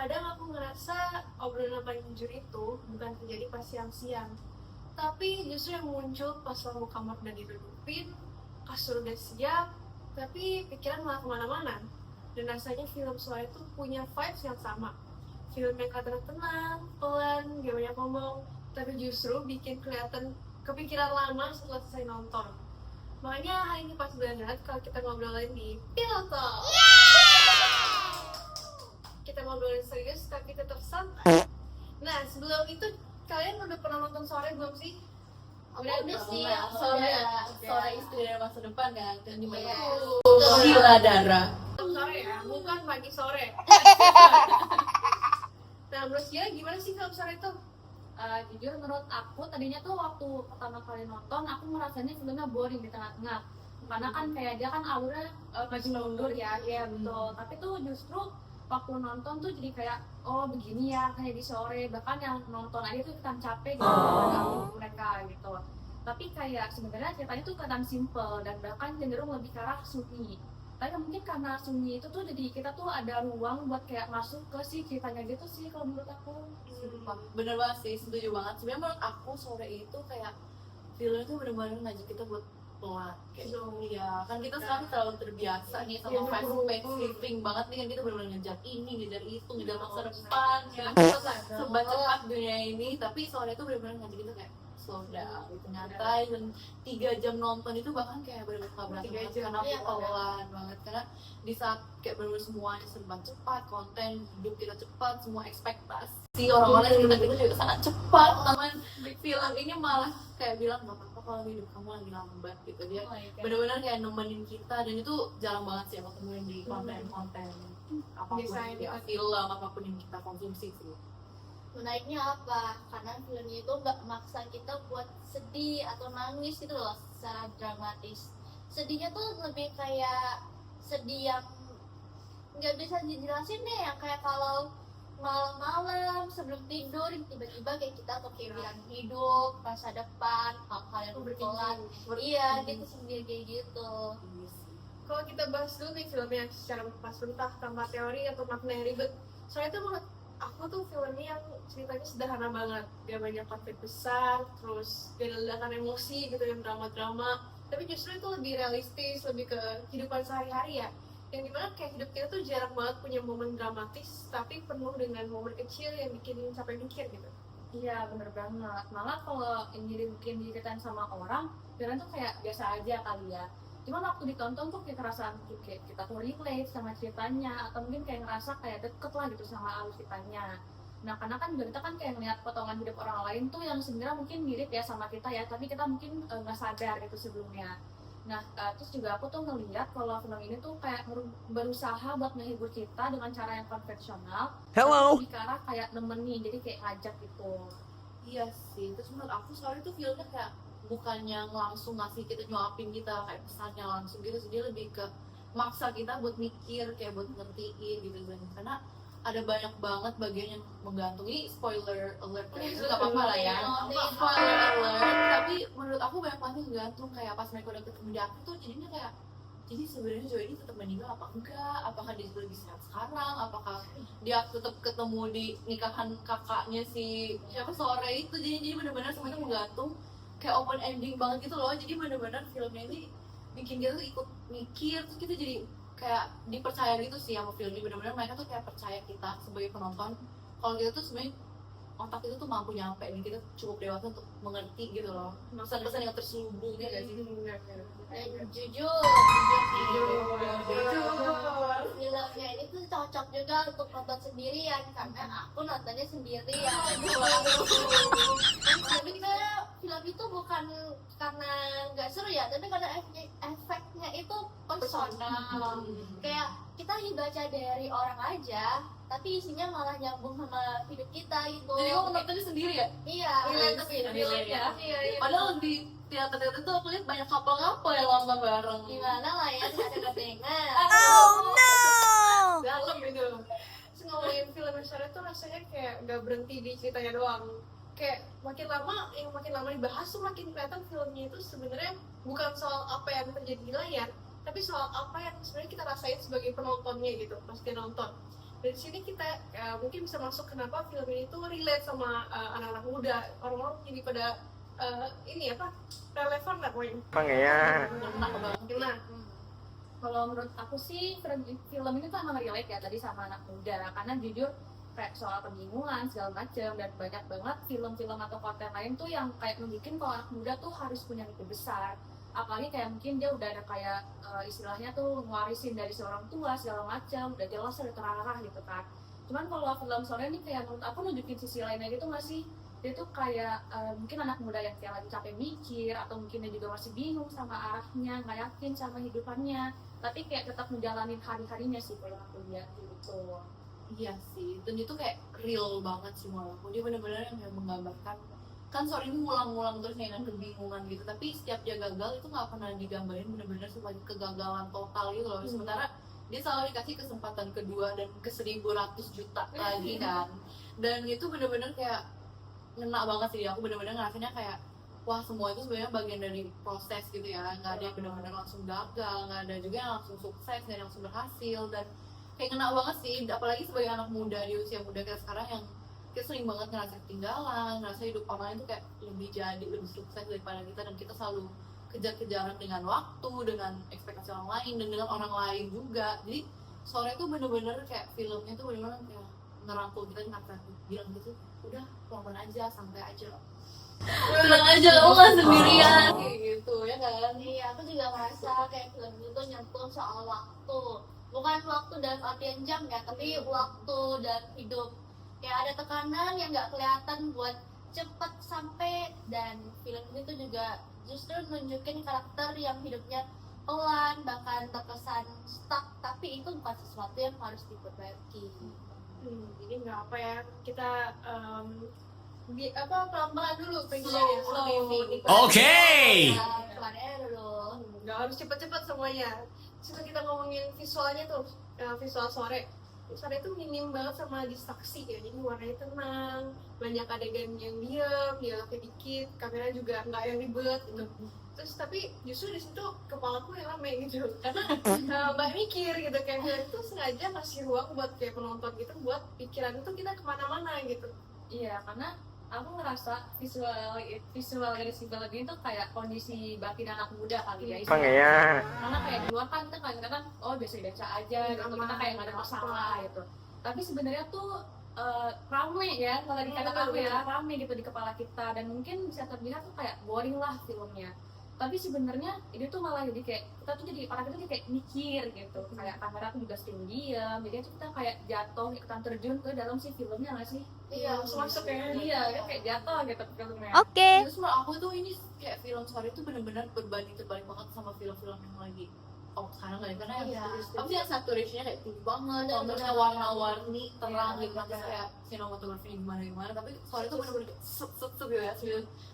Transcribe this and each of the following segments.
kadang aku ngerasa obrolan paling jujur itu bukan terjadi pas siang-siang, tapi justru yang muncul pas lampu kamar udah didudupin, kasur udah siap, tapi pikiran malah kemana-mana. Dan rasanya film Suara itu punya vibes yang sama. Film yang kadang tenang, pelan, gak banyak ngomong, tapi justru bikin kelihatan kepikiran lama setelah selesai nonton. Makanya hari ini pas banget kalau kita ngobrolin di Pillow Talk. Kita ngobrolin serius tapi tetap santai. Nah, sebelum itu kalian udah pernah nonton Sore belum sih? Udah sih, Sore istri dari masa depan kan, yang dimana Betul. gila darah. Sore ya, bukan pagi sore. Nah, menurut dia gimana sih film Sore itu? Jujur menurut aku tadinya tuh waktu pertama kali nonton aku ngerasanya filmnya boring di tengah-tengah karena kan kayak dia kan alurnya maju mundur ya betul, tapi tuh justru waktu nonton tuh jadi kayak oh begini ya kayak di Sore, bahkan yang nonton aja tuh ikutan capek gitu dengan mereka gitu. Tapi kayak sebenarnya ceritanya tuh kelihatan simple dan bahkan cenderung lebih ke arah sunyi. Tapi mungkin karena sunyi itu tuh jadi kita tuh ada ruang buat kayak masuk ke si ceritanya gitu sih kalau menurut aku. Sumpah, bener banget sih, setuju banget. Sebenarnya menurut aku Sore itu kayak filmnya tuh bener-bener ngajak kita buat pelan kayak ya kan kita sekarang terlalu terbiasa nih sama fast paced living banget nih kan, kita bener-bener ngejar ini, ngejar itu, ngejar masa depan ya serba cepat dunia ini. Tapi Sore itu bener-bener ngajak kita kayak slow down gitu, nyantai. Dan 3 jam nonton itu bahkan kayak bener-bener gak berasa banget karena aku pelan banget, karena di saat kayak bener-bener semuanya serba cepat, konten hidup kita cepat, semua ekspektasi orang-orang yang kita juga sangat cepat. Namun film ini malah kayak bilang gak apa-apa kalau hidup kamu lagi lambat gitu. Dia bener-bener kayak nemenin kita, dan itu jarang banget sih aku temuin di konten-konten apapun ya, film apapun yang kita konsumsi sih. Menariknya apa? Karena filmnya itu nggak memaksa kita buat sedih atau nangis gitu loh secara dramatis. Sedihnya tuh lebih kayak sedih yang nggak bisa dijelasin deh, yang kayak kalau malam-malam sebelum tidur tiba-tiba kayak kita kepikiran hidup, masa depan, hal-hal yang berkelan. Iya, gitu sendiri kayak gitu. Kalau kita bahas dulu nih filmnya secara pas mentah tanpa teori atau makna yang ribet. Soalnya itu menurut aku tuh filmnya yang ceritanya sederhana banget, gak banyak konflik besar, terus gak ada ledakan emosi gitu yang drama-drama, tapi justru itu lebih realistis, lebih ke kehidupan sehari-hari ya, yang dimana kayak hidup kita tuh jarang banget punya momen dramatis tapi penuh dengan momen kecil yang bikin sampai mikir gitu. Iya bener banget, malah kalau ini mungkin diceritain sama orang kira tuh kayak biasa aja kali ya, cuman waktu ditonton tuh kayak kerasa kayak kita tuh relate sama ceritanya, atau mungkin kayak ngerasa kayak deket lah gitu sama alur ceritanya. Nah karena kan juga kita kan kayak ngeliat potongan hidup orang lain tuh yang sebenarnya mungkin mirip ya sama kita ya, tapi kita mungkin nggak sadar gitu sebelumnya. Nah terus juga aku tuh ngeliat kalau film ini tuh kayak berusaha buat menghibur kita dengan cara yang konvensional. Hello. Tapi lebih ke arah kayak nemenin, jadi kayak ngajak gitu. Iya sih, terus menurut aku soalnya itu filmnya kayak bukannya langsung ngasih kita, nyuapin kita kayak pesannya langsung gitu sih, dia lebih ke maksa kita buat mikir, kayak buat ngertiin gitu kan, karena ada banyak banget bagian yang menggantung. Ini spoiler alert ya, itu gak apa-apa lah ya, spoiler alert. Tapi menurut aku banyak banget yang gantung, kayak pas mereka udah ketemu di akhir tuh jadinya kayak, jadi sebenarnya Joey ini tetap meninggal apa enggak? Apakah dia lebih sehat sekarang? Apakah dia tetap ketemu di nikahan kakaknya si siapa Sore itu? Jadi benar-benar semuanya menggantung, kayak open ending banget gitu loh. Jadi benar-benar filmnya ini bikin kita tuh ikut mikir, terus kita jadi kayak dipercaya gitu sih sama film ini. Benar-benar mereka tuh kayak percaya kita sebagai penonton kalau kita tuh sebenarnya otak itu tuh mampu nyampe, dan kita cukup dewasa untuk mengerti gitu loh pesan-pesan yang terselubung ya gak sih? Dan jujur filmnya ini tuh cocok juga untuk nonton sendirian, karena aku nontonnya sendirian. Sebenarnya film itu bukan karena nggak seru ya, tapi karena efeknya itu personal. Kayak kita baca dari orang aja, tapi isinya malah nyambung sama hidup kita gitu. Jadi kamu nontonnya sendiri ya? Iya, Relate ya? Iya. Padahal di teater-teater itu aku lihat banyak couple-couple yang nonton bareng. Gimana lah ya, ada kepengen. Oh no. Dalam gitu. Terus ngomongin film Sore tuh rasanya kayak gak berhenti di ceritanya doang. Kayak makin lama dibahas tuh makin kelihatan filmnya itu sebenarnya bukan soal apa yang terjadi di layar, tapi soal apa yang sebenarnya kita rasain sebagai penontonnya gitu pas kita nonton. Dari sini kita mungkin bisa masuk kenapa film ini tuh relate sama anak-anak muda, orang-orang jadi pada ini apa relevan lah pokoknya. Ngena banget. Nah, Kalau menurut aku sih film ini tuh emang relate ya tadi sama anak muda, karena jujur kayak soal kebingungan segala macam, dan banyak banget film-film atau konten lain tuh yang kayak membuat kalau anak muda tuh harus punya mimpi besar, apalagi kayak mungkin dia udah ada kayak istilahnya tuh ngwarisin dari seorang tua segala macam, udah jelas udah terarah gitu kan. Cuman kalau film soalnya ini kayak menurut aku nunjukin sisi lainnya gitu nggak sih, dia tuh kayak mungkin anak muda yang kayak lagi capek mikir, atau mungkin dia juga masih bingung sama arahnya, nggak yakin sama hidupannya, tapi kayak tetap menjalanin hari-harinya sih kalau aku lihat gitu. Iya sih, dan itu kayak real banget sih menurut aku. Dia benar-benar yang menggambarkan, kan Sorry ini ngulang-ngulang terus dengan kebingungan gitu, tapi setiap dia gagal itu nggak pernah digambarin benar-benar sebagai kegagalan total gitu loh. Sementara dia selalu dikasih kesempatan kedua dan ke 1.100 juta lagi kan, dan itu benar-benar kayak ngena banget sih. Aku benar-benar ngerasanya kayak wah, semua itu sebenarnya bagian dari proses gitu ya, nggak ada yang benar-benar langsung gagal, nggak ada juga yang langsung sukses, nggak ada yang langsung berhasil. Dan kayak ngena banget sih, apalagi sebagai anak muda di usia muda kayak sekarang yang kita sering banget ngerasa ketinggalan, ngerasa hidup orang lain tuh kayak lebih jadi, lebih sukses daripada kita, dan kita selalu kejar-kejaran dengan waktu, dengan ekspektasi orang lain, dan dengan orang lain juga. Jadi sore tuh bener-bener kayak filmnya tuh bener-bener kayak ngerangkul kita, bilang gitu, udah pelan-pelan aja, santai aja, tenang aja, kamu gak sendirian kayak gitu ya kan. Iya, aku juga merasa kayak film itu nyentuh soal waktu. Bukan waktu dalam artian jam ya, tapi waktu dan hidup. Kayak ada tekanan yang nggak kelihatan buat cepet sampai, dan film ini tuh juga justru nunjukin karakter yang hidupnya pelan, bahkan terkesan stuck, tapi itu bukan sesuatu yang harus diperbaiki. jadi nggak apa ya, kita pelan-pelan dulu pengennya Slow. Oke. Pelan aja dulu. nggak harus cepet-cepet semuanya. Terus kita ngomongin visualnya tuh, visual sore itu minim banget sama distraksi ya, jadi warnanya tenang, banyak adegan yang diam, dialognya dikit, kamera juga nggak yang ribet gitu. Terus tapi justru di situ kepalaku yang rame gitu, karena mbak mikir gitu, kayak film itu sengaja kasih ruang buat kayak penonton gitu, buat pikiran itu kita kemana-mana gitu. Iya, karena aku ngerasa visual dari si film ini tuh kayak kondisi batin anak muda kali ya. Karena kayak di luar kan kita kadang-kadang oh biasa-biasa aja gitu, kita kayak nggak ada masalah gitu. Tapi sebenarnya tuh rame ya, kalau dikatakan ya rame gitu di kepala kita, dan mungkin bisa terlihat tuh kayak boring lah filmnya. Tapi sebenarnya ini tuh malah jadi kayak kita tuh jadi orang itu kayak mikir gitu, kayak kamera tuh juga sering diam, jadi kita kayak jatuh ikutan terjun ke dalam si filmnya nggak sih? Iya, masuk ya. Iya, kayak jatuh gitu filmnya. Terus menurut aku tuh ini kayak film Sorry itu benar-benar berbanding terbalik banget sama film-film yang lagi sekarang kan, karena Iya. apa sih yang saturation-nya kayak tinggi banget, kontrasnya warna-warni terang gitu, terus kayak sinematografinya gimana-gimana. Tapi Sorry itu benar-benar kayak set gitu ya.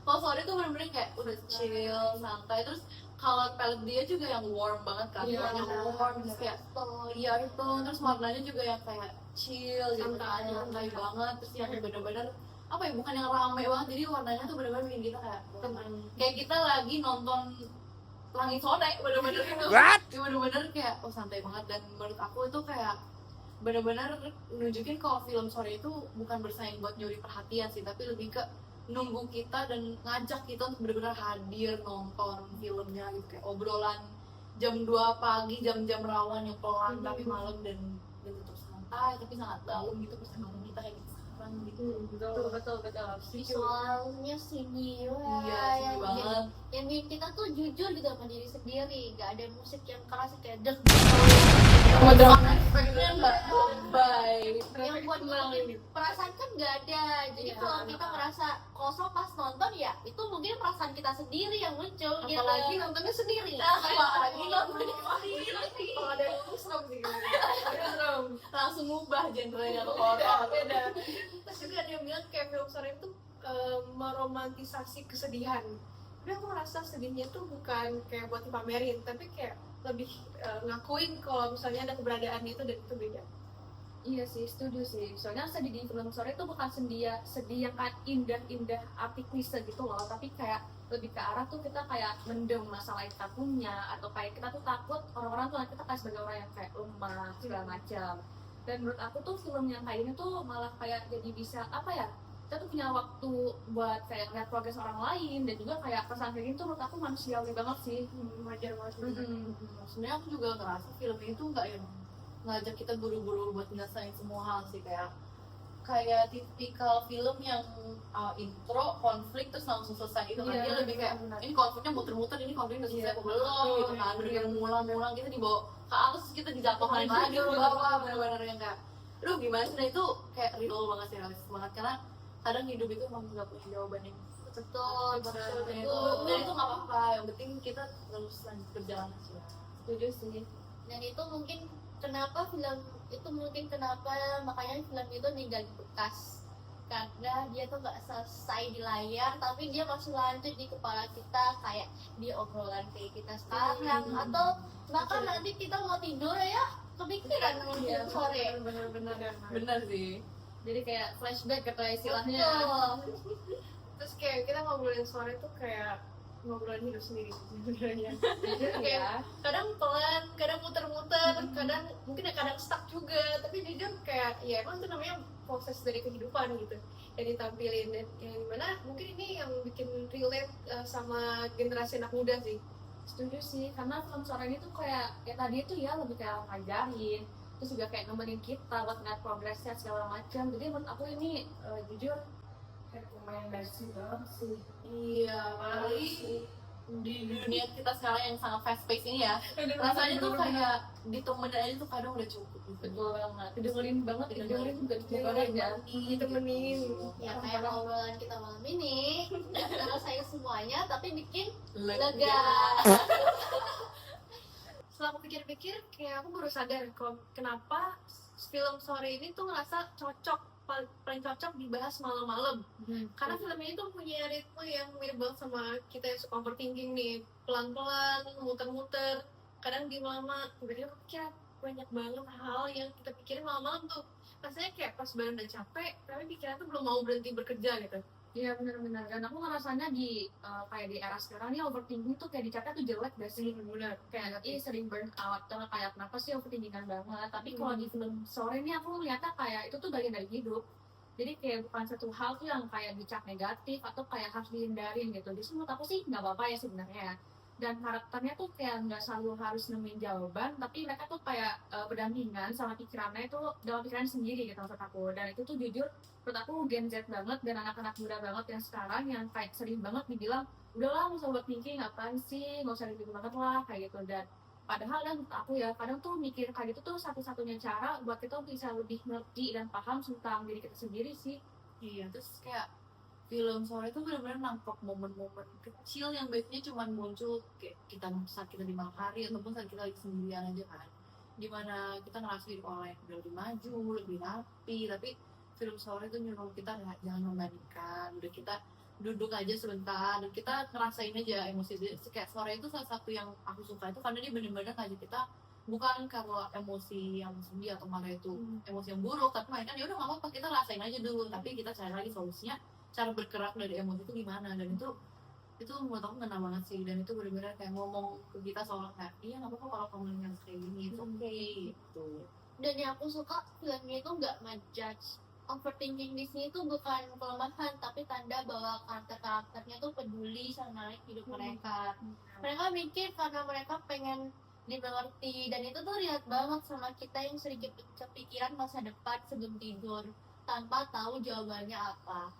Kalau Sorry itu benar-benar kayak udah chill, santai. Terus color palette dia juga yang warm banget kan, warnanya warm, terus kayak iya itu, terus warnanya juga yang kayak chill gitu kan, santai banget. Terus yang benar-benar apa ya, bukan yang rame banget, jadi warnanya tuh benar-benar bikin kita kayak tenang, kayak kita lagi nonton Langit Sore, bener-bener gitu. Ya bener-bener kayak oh santai banget. Dan menurut aku itu kayak bener-bener nunjukin kalau film Sore itu bukan bersaing buat nyuri perhatian sih, tapi lebih ke nunggu kita dan ngajak kita untuk bener-bener hadir nonton filmnya gitu, kayak obrolan jam 2 pagi, jam-jam rawan yang pelan tapi malam, dan tetap santai tapi sangat dalam gitu bersama kita kayak sekarang gitu. Betul. Visualnya sunyi Iya, sunyi banget. yang bikin kita tuh jujur gitu sama diri sendiri, nggak ada musik yang keras kayak deg Pengen mbak Bombay yang buat ngilangin perasaan kan nggak ada. Jadi kalau kita ngerasa kosong pas nonton, ya itu mungkin perasaan kita sendiri yang muncul gitu. Apalagi nontonnya sendiri. apalagi nontonnya Kalau ada yang serem sih, serem. langsung ngubah genre-nya ke horor. Beda. Terus juga ada yang bilang kayak film Sore itu meromantisasi kesedihan. Tapi aku merasa sedihnya tuh bukan kayak buat dipamerin, tapi kayak lebih ngakuin kalau misalnya ada keberadaan itu, dan itu beda. Iya sih, setuju sih. Soalnya sedih di film Sore itu bukan sedih yang kayak indah-indah arti klise gitu loh, tapi kayak lebih ke arah tuh kita kayak mendem masalah yang kita punya, atau kayak kita tuh takut orang-orang tuh kita kayak sebagai orang yang kayak lemah segala macam. Dan menurut aku tuh film yang kayak ini tuh malah kayak jadi bisa apa ya, kita tuh punya waktu buat kayak ngeliat progres orang lain, dan juga kayak pesan kayak gitu menurut aku manusiawi banget sih. Wajar banget. Sebenarnya aku juga ngerasa film itu nggak yang ngajak kita buru-buru buat nyelesain semua hal sih, kayak tipikal film yang intro konflik terus langsung selesai itu kan. Iya, Dia lebih kayak benar. ini konfliknya muter-muter, ini konfliknya udah selesai apa belum gitu kan, udah yang mulang-mulang kita dibawa ke atas terus kita dijatuhin lagi ke bawah, benar-benar yang kayak aduh gimana sih. Nah itu kayak real banget sih, realistis banget, karena kadang hidup itu emang nggak punya jawaban yang Betul, betul, dan betul. itu nggak apa-apa, yang penting kita terus lanjut berjalan aja. Setuju sih. Dan itu mungkin kenapa makanya film itu ninggalin bekas, karena dia tuh nggak selesai di layar tapi dia masih lanjut di kepala kita, kayak di obrolan kayak kita sekarang, atau bahkan nanti kita mau tidur ya kepikiran sama film sore. Bener sih. Jadi kayak flashback kata istilahnya. Betul. Terus kayak kita ngobrolin sore tuh kayak ngobrolin hidup sendiri sebenarnya. Jujur ya. Kadang pelan, kadang muter-muter, kadang stuck juga. Tapi jujur kayak ya emang itu namanya proses dari kehidupan gitu yang ditampilin, dan yang dimana mungkin ini yang bikin relate sama generasi anak muda sih. Setuju sih, karena film sore ini tuh kayak tadi itu ya lebih kayak ngajarin, terus juga kayak nemenin kita buat ngeliat progresnya segala macam. Jadi menurut aku ini jujur rekomendasi banget sih. Iya, apalagi di dunia kita sekarang yang sangat fast pace ini ya, rasanya tuh kayak ditemenin aja tuh kadang udah cukup gitu. Betul banget, didengerin banget, didengerin juga aja. Ditemenin. Ya kayak obrolan kita malam ini nggak selesai semuanya tapi bikin lega. Setelah aku pikir-pikir, kayak aku baru sadar kok kenapa film sore ini tuh ngerasa paling cocok dibahas malam-malam. Karena film ini tuh punya ritme yang mirip banget sama kita yang suka overthinking nih, pelan-pelan, muter-muter, kadang diem lama, tiba-tiba kepikiran banyak banget hal yang kita pikirin malam-malam tuh. Rasanya kayak pas badan udah capek, tapi pikiran tuh belum mau berhenti bekerja gitu. Iya benar-benar, dan aku ngerasanya di kayak di era sekarang nih overthinking tuh kayak dicapnya tuh jelek gak sih? Benar. Kayak sering burn out, atau kayak kenapa sih overthinkingan banget. Tapi kalau di film sore nih aku ngeliatnya kayak itu tuh bagian dari hidup. Jadi kayak bukan satu hal tuh yang kayak dicap negatif atau kayak harus dihindarin gitu. Jadi menurut aku sih nggak apa-apa ya sebenarnya. Dan karakternya tuh kayak nggak selalu harus nemuin jawaban, tapi mereka tuh kayak berdampingan sama pikirannya itu dalam pikiran sendiri gitu maksud aku. Dan itu tuh jujur menurut aku Gen Z banget dan anak-anak muda banget yang sekarang yang kayak sering banget dibilang udahlah nggak usah overthinking, apaan sih, nggak usah ribet banget lah kayak gitu. Dan padahal kan menurut aku ya kadang tuh mikir kayak gitu tuh satu-satunya cara buat kita bisa lebih ngerti dan paham tentang diri kita sendiri sih. Iya, terus kayak film sore itu benar-benar nangkep momen-momen kecil yang biasanya cuma muncul kayak kita saat kita di malam hari ataupun saat kita lagi sendirian aja kan, dimana kita ngerasa hidup orang yang udah lebih maju, lebih rapi, tapi film sore itu nyuruh kita jangan membandingkan, udah kita duduk aja sebentar dan kita ngerasain aja emosi. Kayak sore itu salah satu yang aku suka itu karena dia benar-benar ngajak kita bukan kalau emosi yang sedih atau marah itu emosi yang buruk, tapi mereka ya udah nggak apa-apa, kita rasain aja dulu, tapi kita cari lagi solusinya, cara bergerak dari emosi itu gimana. Dan itu menurut aku ngena banget sih, dan itu benar-benar kayak ngomong ke kita soal kayak iya nggak apa-apa kalau kamu yang kayak gini, itu oke gitu. Dan yang aku suka filmnya itu nggak ngejudge. Overthinking di sini tuh bukan kelemahan tapi tanda bahwa karakternya tuh peduli sama hidup mereka. Mereka mikir karena mereka pengen dimengerti, dan itu tuh lihat banget sama kita yang sering kepikiran masa depan sebelum tidur tanpa tahu jawabannya apa.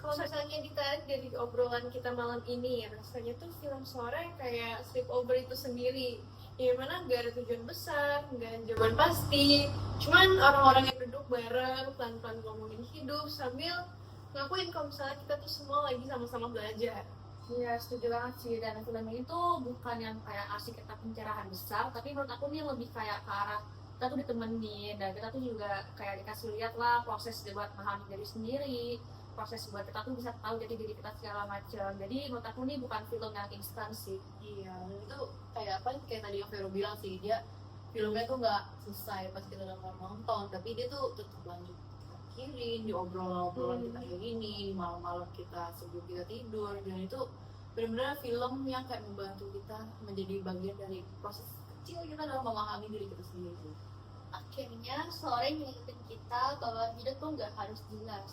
Kalau misalnya ditarik dari obrolan kita malam ini ya, rasanya tuh film sore kayak sleepover itu sendiri, yang mana nggak ada tujuan besar, nggak ada jawaban pasti, cuman orang-orang yang duduk bareng pelan-pelan ngomongin hidup sambil ngakuin kalau misalnya kita tuh semua lagi sama-sama belajar. Iya setuju banget sih, dan film ini tuh bukan yang kayak asik kita pencerahan besar, tapi menurut aku ini lebih kayak ke arah kita tuh ditemenin, dan kita tuh juga kayak dikasih lihat lah proses buat memahami diri sendiri, proses buat kita tuh bisa tahu jadi diri kita segala macam. Jadi menurut aku ini bukan film yang instan sih. Iya, dan itu kayak apa, kayak tadi yang Vero bilang sih, dia filmnya tuh nggak selesai pas kita udah nonton, tapi dia tuh tetap lanjut kirim di obrolan kita kayak gini, malam-malam kita sebelum kita tidur. Dan itu benar-benar film yang kayak membantu kita menjadi bagian dari proses kecil kita dalam memahami diri kita sendiri. Akhirnya sebenarnya sore ngingetin kita bahwa hidup tuh nggak harus jelas.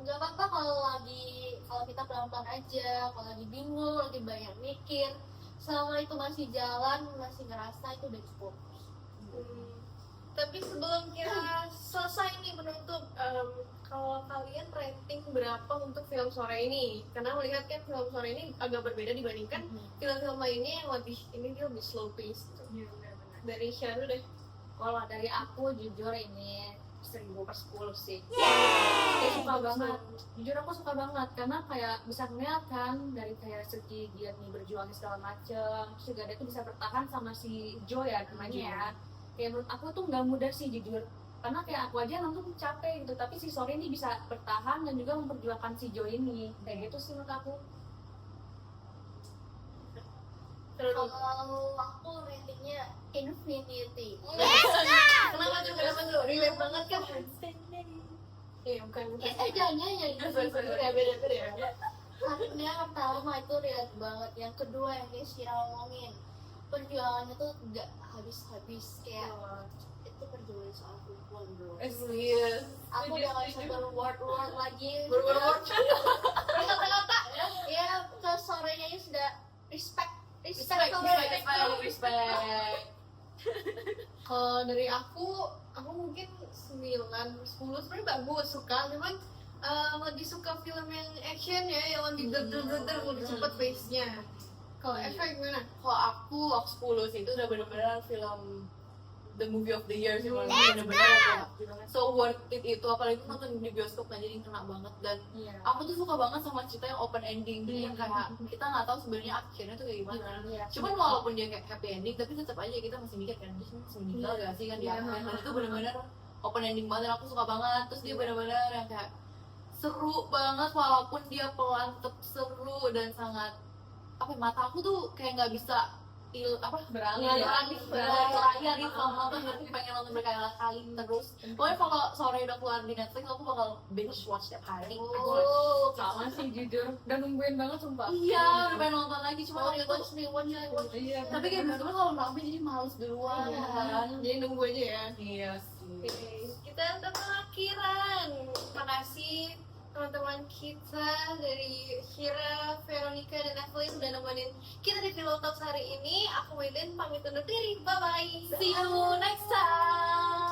Nggak apa-apa kalau kita pelan-pelan aja, kalau lagi bingung, lagi banyak mikir, selama itu masih jalan, masih ngerasa itu udah cukup. Tapi sebelum kita selesai nih menutup, kalau kalian rating berapa untuk film sore ini? Karena melihat kan film sore ini agak berbeda dibandingkan film-film lainnya yang dia lebih slow pace gitu. Iya, benar-benar. Dari Syahdu deh. Kalau dari aku jujur ini 1000/10 sih. Kayak suka banget. Jujur aku suka banget karena kayak bisa ngeliat kan dari kayak segi dia nih berjuang segala macem. Terus juga dia tuh bisa bertahan sama si Jo ya namanya ya. Kayak menurut aku tuh nggak mudah sih jujur. Karena kayak aku aja nonton capek gitu, tapi si Sore ini bisa bertahan dan juga memperjuangkan si Jo ini. Kayak gitu sih menurut aku. Kalau aku ratingnya Infinity. Kenapa tuh? Relate banget kan? Iya, bukan. Jangan yang Ya, beda-beda ya. karena pertama itu relate banget, yang kedua yang kayak Shira ngomongin perjuangannya tuh nggak habis-habis, kayak itu perjuangan soal perempuan bro. Yes. Aku udah gak bisa berword lagi. Berword. Kata-kata ya ke sorenya ini sudah respect Kalau dari aku mungkin 9/10. Sebenarnya bagus, suka, cuman lebih suka film yang action ya, yang lebih lebih cepet pace-nya. Kalau efek gimana? Kalau aku 10 sih itu udah bener-bener film the movie of the year sih, bener-bener kayak so worth it itu, apalagi nonton di bioskop kan, jadi kena banget. Dan Iya. aku tuh suka banget sama cerita yang open ending, jadi yang kayak kita nggak tahu sebenarnya akhirnya tuh kayak gimana. Iya. Cuman walaupun dia kayak happy ending, tapi tetap aja kita masih mikir kan dia masih meninggal gak sih kan di akhir. Dan itu bener-bener open ending banget dan aku suka banget. Terus dia bener-bener yang kayak seru banget, walaupun dia pelan tetap seru dan sangat mata aku tuh kayak nggak bisa Beralih ya. berlayar itu kalau nonton, jadi pengen nonton berkali-kali terus. Pokoknya kalau sore udah keluar di Netflix aku bakal binge watch tiap hari. Sama sih jujur. Udah nungguin banget sumpah. Iya, udah pengen nonton lagi, cuma waktu itu Iya. tapi kayak biasanya kalau rame jadi males duluan kan. Jadi nunggu aja ya. Iya sih. Oke, kita udah pengakhiran. Terima kasih teman-teman kita dari Shira, Veronica, dan Evelyn udah nemenin kita di Pillow Talks hari ini. Aku Maiden pamit undur diri. Bye-bye. See you next time.